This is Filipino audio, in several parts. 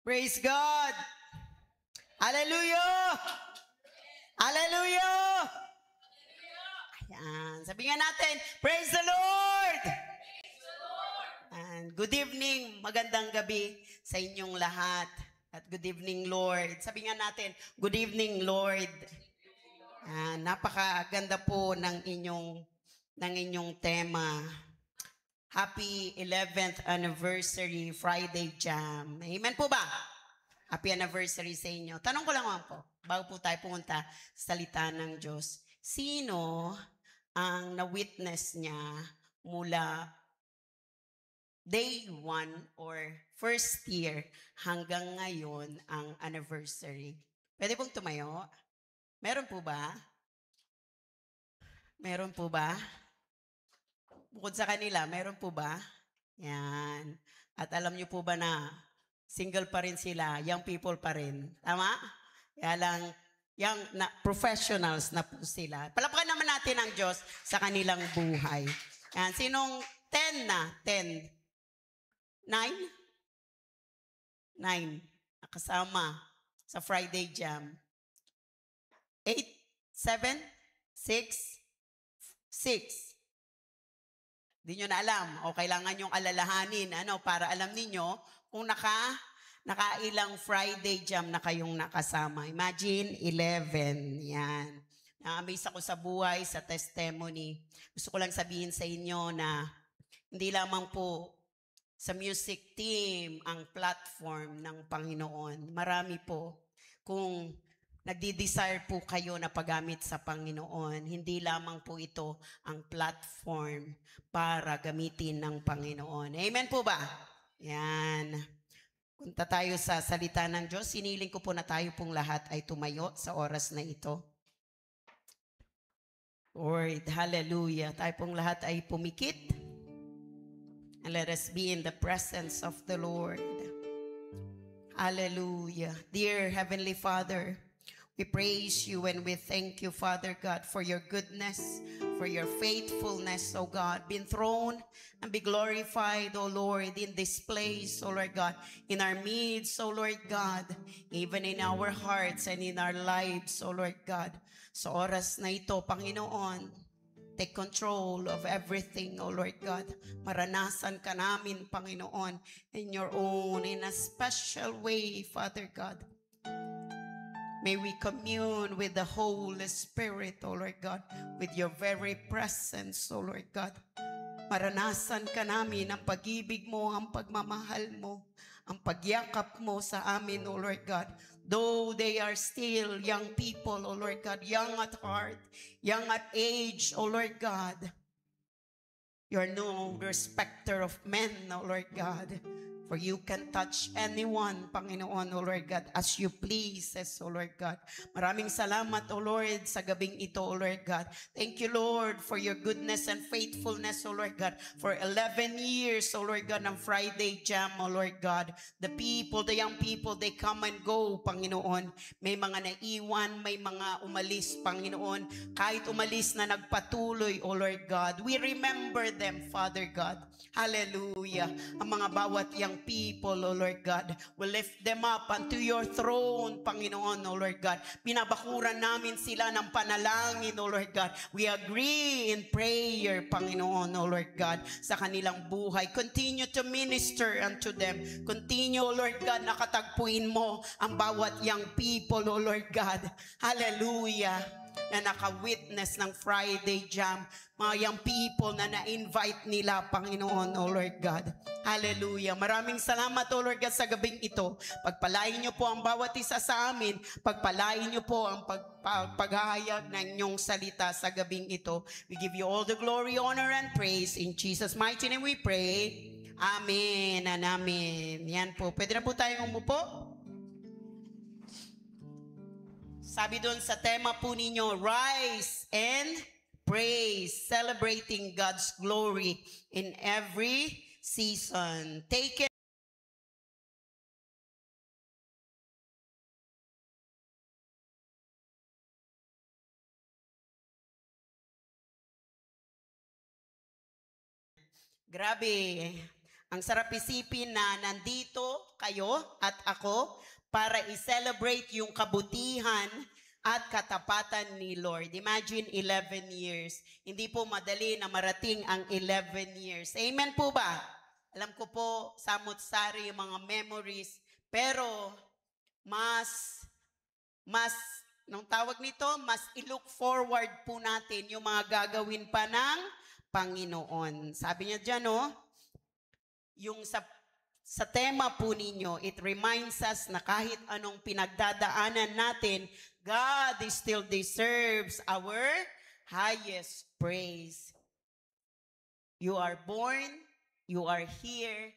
Praise God! Hallelujah! Hallelujah! Ayan. Sabihin natin, praise the Lord! And good evening, magandang gabi sa inyong lahat. At good evening, Lord. Sabihin natin, good evening, Lord. Napakaganda po ng inyong tema. Happy 11th anniversary Friday Jam. Amen po ba? Happy anniversary sa inyo. Tanong ko lang po, bago po tayo pumunta sa salita ng Diyos, sino ang na-witness niya mula day 1 or first year hanggang ngayon ang anniversary? Pwede pong tumayo? Meron po ba? Meron po ba? Bukod sa kanila, meron po ba? Yan. At alam niyo po ba na single pa rin sila, young people pa rin. Tama? Kaya lang, professionals na po sila. Palakpakan naman natin ang Diyos sa kanilang buhay. Yan. Sinong 10 na? 10? 9? 9. Nakasama sa Friday Jam. 8? 7? 6? 6? Di nyo na alam o kailangan yung alalahanin para alam niyo kung nakailang Friday Jam na kayong nakasama. Imagine 11. Yan. Na-amaze ako sa buhay, sa testimony. Gusto ko lang sabihin sa inyo na hindi lamang po sa music team ang platform ng Panginoon. Marami po. Kung nagdi-desire po kayo na paggamit sa Panginoon, hindi lamang po ito ang platform para gamitin ng Panginoon. Amen po ba? Yan. Punta tayo sa salita ng Diyos. Siniling ko po na tayo pong lahat ay tumayo sa oras na ito. Lord, hallelujah. Tayo pong lahat ay pumikit. And let us be in the presence of the Lord. Hallelujah. Dear Heavenly Father, we praise you and we thank you, Father God, for your goodness, for your faithfulness, oh God. Be enthroned and be glorified, oh Lord, in this place, oh Lord God, in our midst, oh Lord God, even in our hearts and in our lives, oh Lord God. Sa oras na ito, Panginoon, take control of everything, oh Lord God. Maranasan ka namin, Panginoon, in your own, in a special way, Father God. May we commune with the Holy Spirit, O Lord God, with your very presence, O Lord God. Maranasan ka namin ang pag-ibig mo, ang pagmamahal mo, ang pagyakap mo sa amin, O Lord God. Though they are still young people, O Lord God, young at heart, young at age, O Lord God. You are no respecter of men, O Lord God. For you can touch anyone, Panginoon, O Lord God, as you please, O Lord God. Maraming salamat, O Lord, sa gabing ito, O Lord God. Thank you, Lord, for your goodness and faithfulness, O Lord God. For 11 years, O Lord God, ng Friday Jam, O Lord God. The people, the young people, they come and go, Panginoon. May mga naiwan, may mga umalis, Panginoon. Kahit umalis na nagpatuloy, O Lord God. We remember them, Father God. Hallelujah. Ang mga bawat young people, O Lord God, will lift them up unto your throne, Panginoon, O Lord God. Binabakuran namin sila ng panalangin, O Lord God. We agree in prayer, Panginoon, O Lord God, sa kanilang buhay. Continue to minister unto them. Continue, O Lord God, nakatagpuin mo ang bawat young people, O Lord God. Hallelujah. Na naka-witness ng Friday Jam, mga young people na na-invite nila, Panginoon, O Lord God. Hallelujah. Maraming salamat, O Lord God, sa gabing ito. Pagpalain niyo po ang bawat isa sa amin. Pagpalain niyo po ang paghahayag ng inyong salita sa gabing ito. We give you all the glory, honor, and praise. In Jesus' mighty name we pray. Amen and amen. Yan po. Pwede na po tayong umupo. Sabi doon sa tema po ninyo, rise and praise, celebrating God's glory in every season. Take it. Grabe, ang sarap isipin na nandito kayo at ako para i-celebrate yung kabutihan at katapatan ni Lord. Imagine 11 years. Hindi po madali na marating ang 11 years. Amen po ba? Alam ko po, samot-sari yung mga memories, pero mas, nung tawag nito, mas i-look forward po natin yung mga gagawin pa ng Panginoon. Sabi niya dyan, yung sa tema po ninyo, it reminds us na kahit anong pinagdadaanan natin, God still deserves our highest praise. You are born, you are here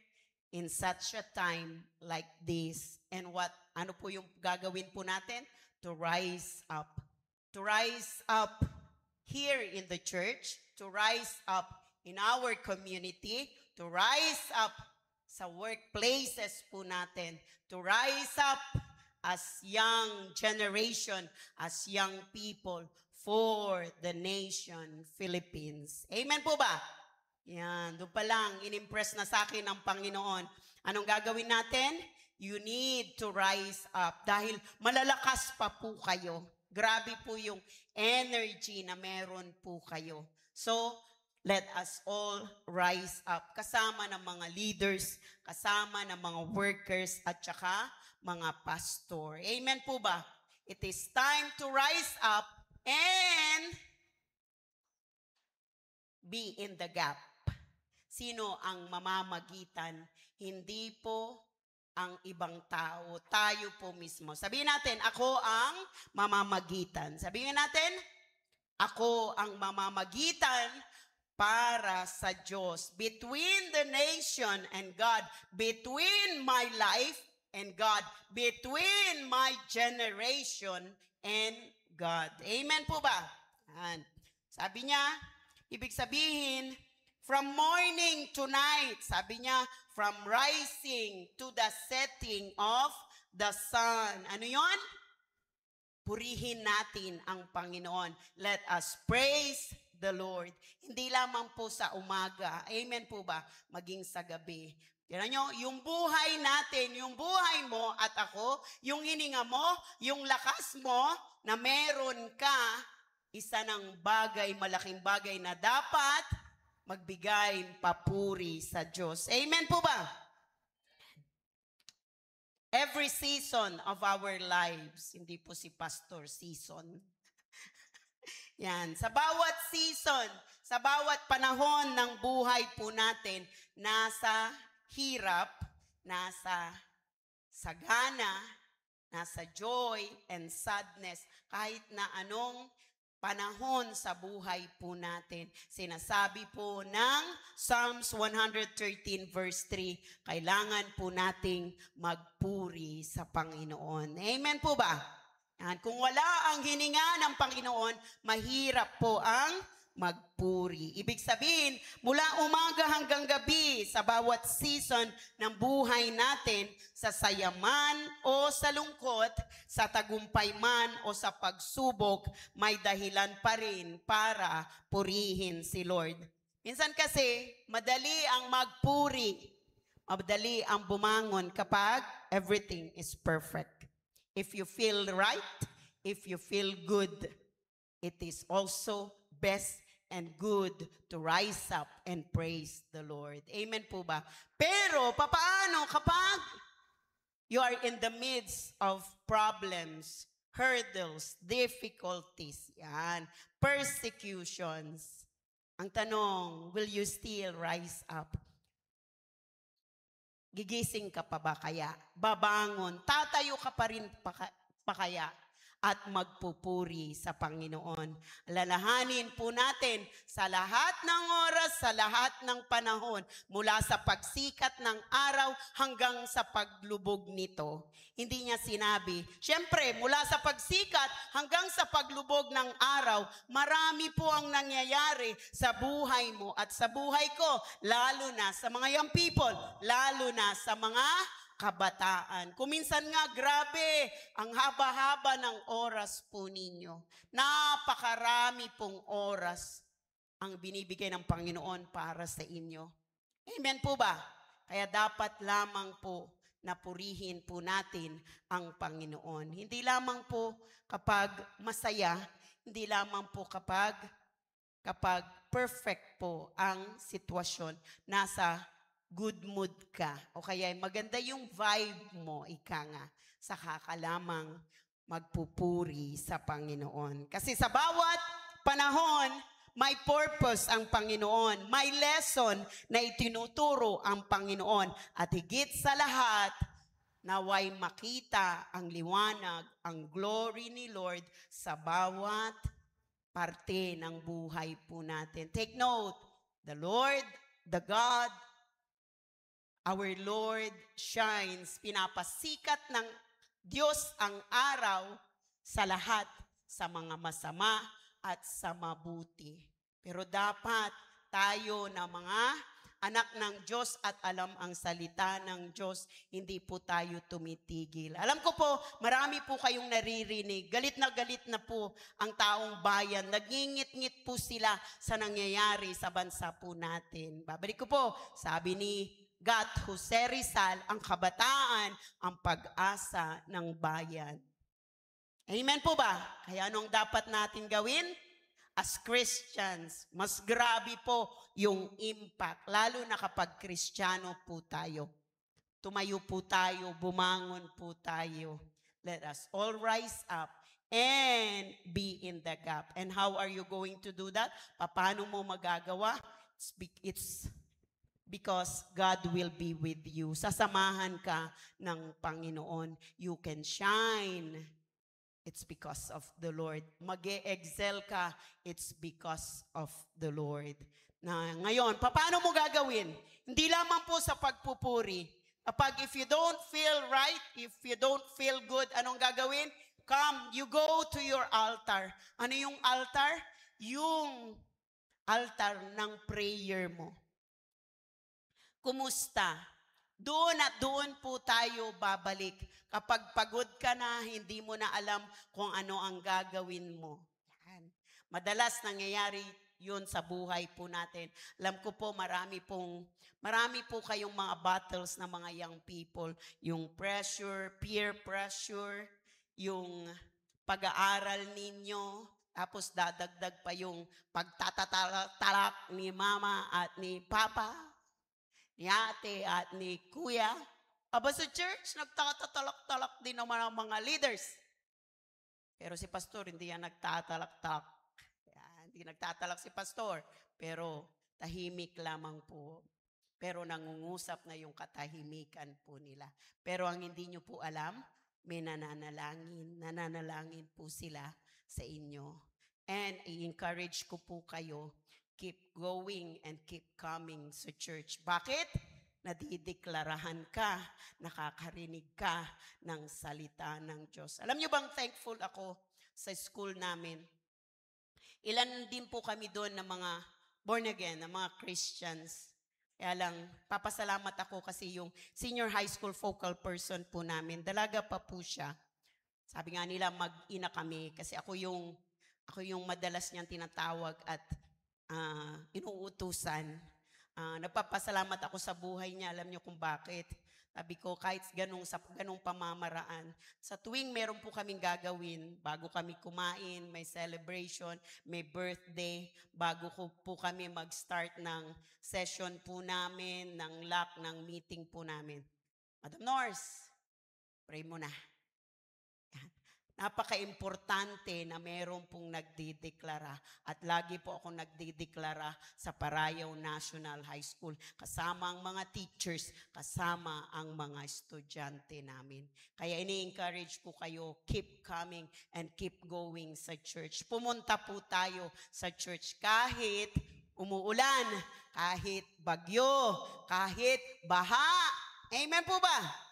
in such a time like this. And ano po yung gagawin po natin? To rise up. To rise up here in the church, to rise up in our community, to rise up sa workplaces po natin, to rise up as young generation, as young people for the nation, Philippines. Amen po ba? Yan, doon pa lang, inimpress na sa akin ng Panginoon. Anong gagawin natin? You need to rise up dahil malalakas pa po kayo. Grabe po yung energy na meron po kayo. So, let us all rise up. Kasama ng mga leaders, kasama ng mga workers, at saka mga pastor. Amen po ba? It is time to rise up and be in the gap. Sino ang mamamagitan? Hindi po ang ibang tao. Tayo po mismo. Sabihin natin, ako ang mamamagitan. Sabihin natin, ako ang mamamagitan para sa Diyos. Between the nation and God. Between my life and God. Between my generation and God. Amen po ba? Yan. Sabi niya, ibig sabihin, from morning to night, sabi niya, from rising to the setting of the sun. Ano yon? Purihin natin ang Panginoon. Let us praise the Lord. Hindi lamang po sa umaga. Amen po ba? Maging sa gabi. Tignan nyo, yung buhay natin, yung buhay mo at ako, yung hininga mo, yung lakas mo na meron ka, isa ng bagay, malaking bagay na dapat magbigay papuri sa Diyos. Amen po ba? Every season of our lives, hindi po si pastor season. Yan, sa bawat season, sa bawat panahon ng buhay po natin, nasa hirap, nasa sagana, nasa joy and sadness, kahit na anong panahon sa buhay po natin. Sinasabi po ng Psalms 113 verse 3, kailangan po nating magpuri sa Panginoon. Amen po ba? Yan. Kung wala ang hininga ng Panginoon, mahirap po ang magpuri. Ibig sabihin, mula umaga hanggang gabi, sa bawat season ng buhay natin, sa sayaman o sa lungkot, sa tagumpay man o sa pagsubok, may dahilan pa rin para purihin si Lord. Minsan kasi, madali ang magpuri. Madali ang bumangon kapag everything is perfect. If you feel right, if you feel good, it is also best and good to rise up and praise the Lord. Amen po ba? Pero, papaano kapag you are in the midst of problems, hurdles, difficulties, yan, persecutions? Ang tanong, will you still rise up? Gigising ka pa ba kaya? Babangon, tatayo ka pa rin pa kaya? At magpupuri sa Panginoon. Alalahanin po natin sa lahat ng oras, sa lahat ng panahon, mula sa pagsikat ng araw hanggang sa paglubog nito. Hindi niya sinabi, syempre, mula sa pagsikat hanggang sa paglubog ng araw, marami po ang nangyayari sa buhay mo at sa buhay ko, lalo na sa mga young people, lalo na sa mga kabataan. Kuminsan nga, grabe, ang haba-haba ng oras po ninyo. Napakarami pong oras ang binibigay ng Panginoon para sa inyo. Amen po ba? Kaya dapat lamang po na purihin po natin ang Panginoon. Hindi lamang po kapag masaya, hindi lamang po kapag perfect po ang sitwasyon, nasa good mood ka. O kaya maganda yung vibe mo, ika nga, saka ka lamang magpupuri sa Panginoon. Kasi sa bawat panahon, may purpose ang Panginoon. May lesson na itinuturo ang Panginoon. At higit sa lahat, naway makita ang liwanag, ang glory ni Lord sa bawat parte ng buhay po natin. Take note, the Lord, the God, our Lord shines. Pinapasikat ng Diyos ang araw sa lahat, sa mga masama at sa mabuti. Pero dapat tayo na mga anak ng Diyos at alam ang salita ng Diyos, hindi po tayo tumitigil. Alam ko po, marami po kayong naririnig. Galit na po ang taong bayan. Nagingit-ngit po sila sa nangyayari sa bansa po natin. Babalik ko po, sabi ni Gat Jose Rizal, ang kabataan, ang pag-asa ng bayan. Amen po ba? Kaya anong dapat natin gawin? As Christians, mas grabe po yung impact, lalo na kapag Kristiyano po tayo. Tumayo po tayo, bumangon po tayo. Let us all rise up and be in the gap. And how are you going to do that? Paano mo magagawa? It's because God will be with you. Sasamahan ka ng Panginoon. You can shine. It's because of the Lord. Mag-e-excel ka, it's because of the Lord. Na ngayon, paano mo gagawin? Hindi lamang po sa pagpupuri. Kapag if you don't feel right, if you don't feel good, anong gagawin? Come, you go to your altar. Ano yung altar? Yung altar ng prayer mo. Kumusta? Doon at doon po tayo babalik. Kapag pagod ka na, hindi mo na alam kung ano ang gagawin mo. Yan. Madalas nangyayari yun sa buhay po natin. Alam ko po marami po kayong mga battles na mga young people. Yung pressure, peer pressure, yung pag-aaral ninyo, tapos dadagdag pa yung pagtatatalak ni mama at ni papa, ni ate at ni kuya. Aba sa church, nagtatatalak-talak din naman ang mga leaders. Pero si pastor, hindi yan nagtatalak-talak. Hindi nagtatalak si pastor. Pero tahimik lamang po. Pero nangungusap na yung katahimikan po nila. Pero ang hindi nyo po alam, may nananalangin. Nananalangin po sila sa inyo. And i-encourage ko po kayo, keep going and keep coming sa church. Bakit? Nadideklarahan ka, nakakarinig ka ng salita ng Diyos. Alam niyo bang thankful ako sa school namin? Ilan din po kami doon na mga born again, na mga Christians. Kaya lang, papasalamat ako kasi yung senior high school focal person po namin, dalaga pa po siya. Sabi nga nila, mag-ina kami kasi ako yung madalas niyang tinatawag at inuutusan. Nagpapasalamat ako sa buhay niya. Alam niyo kung bakit. Sabi ko, kahit ganung pamamaraan, sa tuwing meron po kaming gagawin, bago kami kumain, may celebration, may birthday, bago po kami mag-start ng session po namin, ng lock, ng meeting po namin. Madam Norse, pray mo na. Napaka-importante na meron pong nagdideklara at lagi po ako nagdideklara sa Parayaw National High School kasama ang mga teachers, kasama ang mga estudyante namin. Kaya ini-encourage ko kayo, keep coming and keep going sa church. Pumunta po tayo sa church kahit umuulan, kahit bagyo, kahit baha. Amen po ba?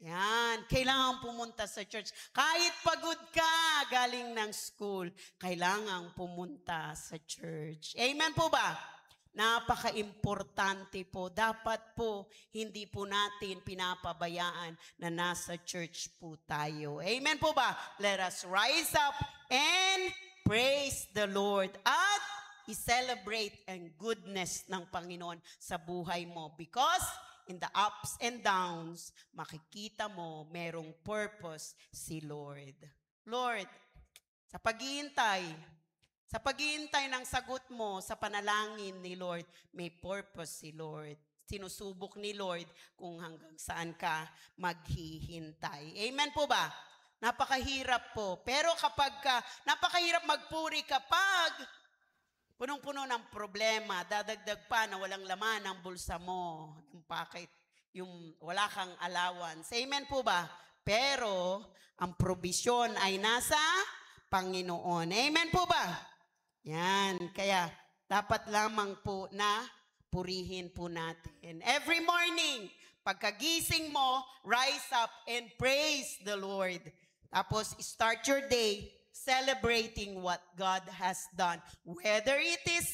Yan, kailangan pumunta sa church. Kahit pagod ka galing ng school, kailangan pumunta sa church. Amen po ba? Napaka-importante po. Dapat po, hindi po natin pinapabayaan na nasa church po tayo. Amen po ba? Let us rise up and praise the Lord at i-celebrate ang goodness ng Panginoon sa buhay mo because in the ups and downs, makikita mo merong purpose si Lord. Lord, sa paghihintay ng sagot mo sa panalangin ni Lord, may purpose si Lord. Sinusubok ni Lord kung hanggang saan ka maghihintay. Amen po ba? Napakahirap po. Pero napakahirap magpuri kapag punong-puno ng problema, dadagdag pa na walang laman ang bulsa mo, yung pocket, yung wala kang allowance. Amen po ba? Pero ang provision ay nasa Panginoon. Amen po ba? Yan. Kaya dapat lamang po na purihin po natin. Every morning, pagkagising mo, rise up and praise the Lord. Tapos, start your day celebrating what God has done. Whether it is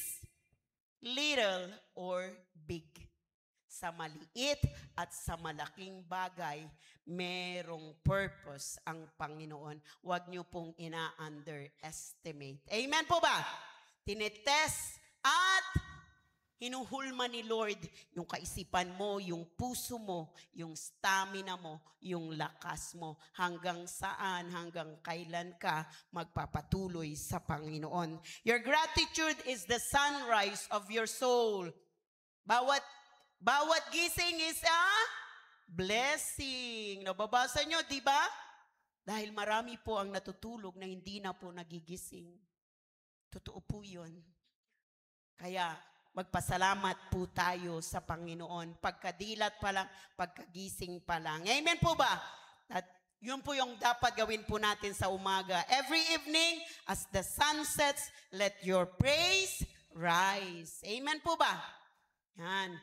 little or big. Sa maliit at sa malaking bagay, merong purpose ang Panginoon. Huwag niyo pong ina-underestimate. Amen po ba? Tinetest at hinuhulma ni Lord yung kaisipan mo, yung puso mo, yung stamina mo, yung lakas mo. Hanggang saan, hanggang kailan ka magpapatuloy sa Panginoon. Your gratitude is the sunrise of your soul. Bawat gising is a blessing. Nababasa nyo, di ba? Dahil marami po ang natutulog na hindi na po nagigising. Totoo po yun. Kaya, magpasalamat po tayo sa Panginoon. Pagkadilat pa lang, pagkagising pa lang. Amen po ba? At yun po yung dapat gawin po natin sa umaga. Every evening, as the sun sets, let your praise rise. Amen po ba? Yan.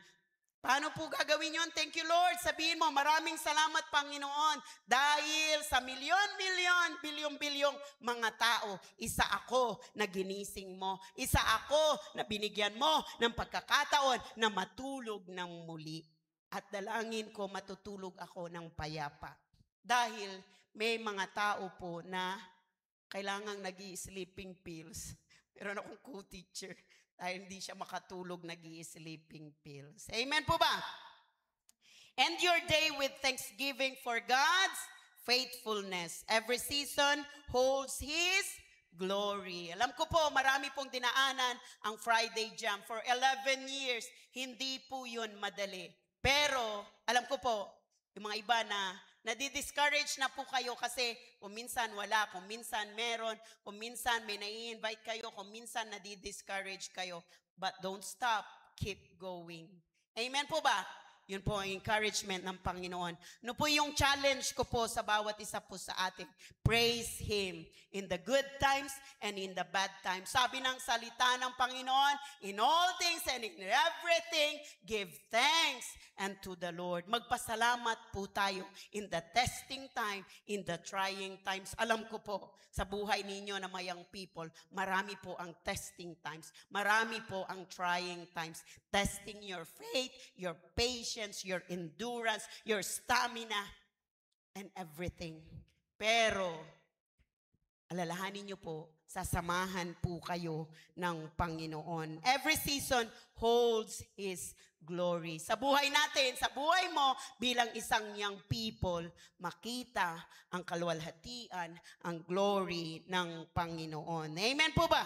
Paano po gagawin yun? Thank you, Lord. Sabihin mo, maraming salamat, Panginoon. Dahil sa milyon-milyon, bilyong-bilyong mga tao, isa ako na ginising mo. Isa ako na binigyan mo ng pagkakataon na matulog ng muli. At dalangin ko, matutulog ako ng payapa. Dahil may mga tao po na kailangang nag-i-sleeping pills. Meron akong co-teacher. Dahil hindi siya makatulog, nag-i-sleeping pills. Amen po ba? End your day with thanksgiving for God's faithfulness. Every season holds His glory. Alam ko po, marami pong dinaanan ang Friday Jam. For 11 years, hindi po yun madali. Pero, alam ko po, yung mga iba na nadi-discourage na po kayo kasi kung minsan wala, kung minsan meron, kung minsan may nai-invite kayo, kung minsan nadi-discourage kayo. But don't stop, keep going. Amen po ba? Yun po ang encouragement ng Panginoon. No po yung challenge ko po sa bawat isa po sa atin. Praise Him in the good times and in the bad times. Sabi ng salita ng Panginoon, in all things and in everything, give thanks unto the Lord. Magpasalamat po tayo in the testing time, in the trying times. Alam ko po, sa buhay ninyo na mayang people, marami po ang testing times. Marami po ang trying times. Testing your faith, your patience, your endurance, your stamina, and everything. Pero, alalahanin niyo po, sasamahan po kayo ng Panginoon. Every season holds His glory. Sa buhay natin, sa buhay mo, bilang isang young people, makita ang kaluwalhatian, ang glory ng Panginoon. Amen po ba?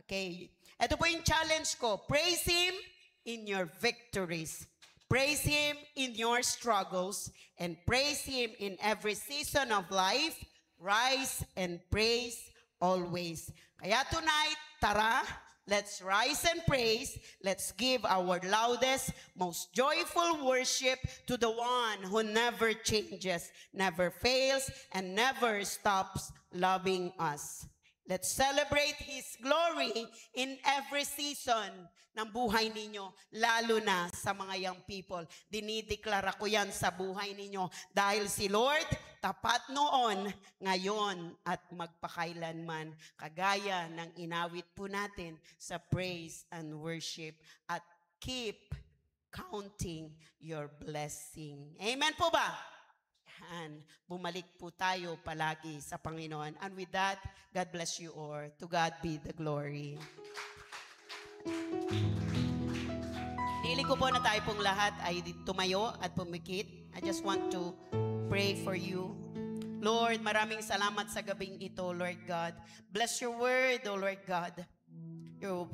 Okay. Ito po yung challenge ko. Praise Him in your victories. Praise Him in your struggles. And praise Him in every season of life. Rise and praise always. Kaya tonight, tara, let's rise and praise. Let's give our loudest, most joyful worship to the one who never changes, never fails, and never stops loving us. Let's celebrate His glory in every season ng buhay ninyo, lalo na sa mga young people. Dinideklara ko yan sa buhay ninyo dahil si Lord tapat noon, ngayon at magpakailanman. Kagaya ng inawit po natin sa praise and worship, at keep counting your blessing. Amen po ba? And bumalik po tayo palagi sa Panginoon. And with that, God bless you all. To God be the glory. Pinili ko po na tayo pong lahat ay tumayo at pumikit. I just want to pray for you. Lord, maraming salamat sa gabing ito, Lord God. Bless your word, O Lord God.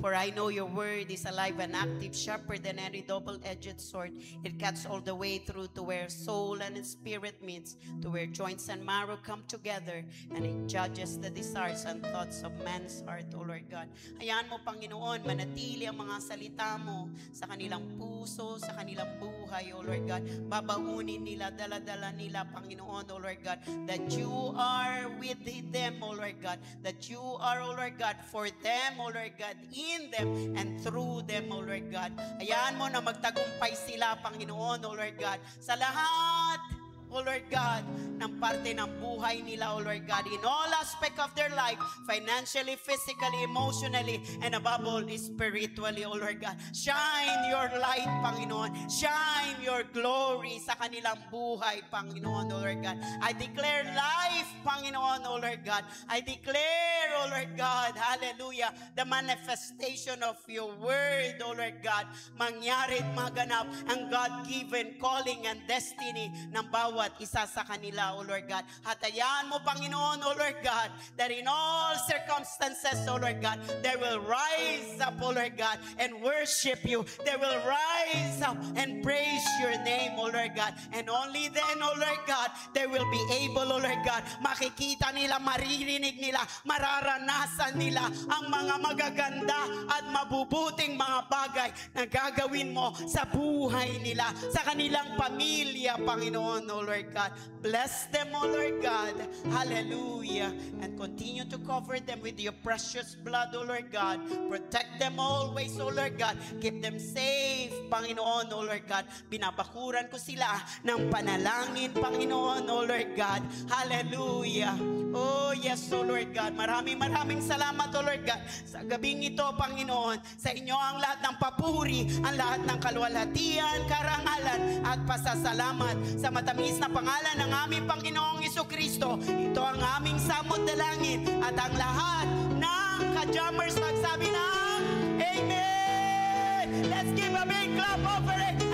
For I know your word is alive and active, sharper than any double-edged sword. It cuts all the way through to where soul and spirit meets, to where joints and marrow come together, and it judges the desires and thoughts of man's heart, O Lord God. Hayaan mo, Panginoon, manatili ang mga salita mo sa kanilang puso, sa kanilang buhay, O Lord God. Babaunin nila, dala-dala nila, Panginoon, O Lord God, that you are with them, O Lord God, that you are, O Lord God, for them, O Lord God, in them and through them, O Lord God. Hayaan mo na magtagumpay sila, Panginoon, O Lord God, sa lahat, O Lord God, ng parte ng buhay nila, O Lord God, in all aspect of their life, financially, physically, emotionally, and above all, spiritually, O Lord God. Shine your light, Panginoon. Shine your glory sa kanilang buhay, Panginoon, O Lord God. I declare life, Panginoon, O Lord God. I declare, O Lord God, hallelujah, the manifestation of your word, O Lord God, mangyari at maganap ang God-given calling and destiny ng bawat isa sa kanila, O Lord God. Hatayan mo, Panginoon, O Lord God, that in all circumstances, O Lord God, they will rise up, O Lord God, and worship you. They will rise up and praise your name, O Lord God. And only then, O Lord God, they will be able, O Lord God, makikita nila, maririnig nila, mararanasan nila ang mga magaganda at mabubuting mga bagay na gagawin mo sa buhay nila, sa kanilang pamilya, Panginoon, O Lord God. Bless them, O Lord God. Hallelujah. And continue to cover them with your precious blood, O Lord God. Protect them always, O Lord God. Keep them safe, Panginoon, O Lord God. Binabakuran ko sila ng panalangin, Panginoon, O Lord God. Hallelujah. Oh, yes, O Lord God. Maraming salamat, O Lord God, sa gabing ito, Panginoon. Sa inyo ang lahat ng papuri, ang lahat ng kaluwalhatian, karangalan, at pasasalamat sa matamis na pangalan ng aming Panginoong Jesucristo. Ito ang aming samot dalangin, at ang lahat ng ka-jammers magsabi ng Amen! Let's give a big clap over it!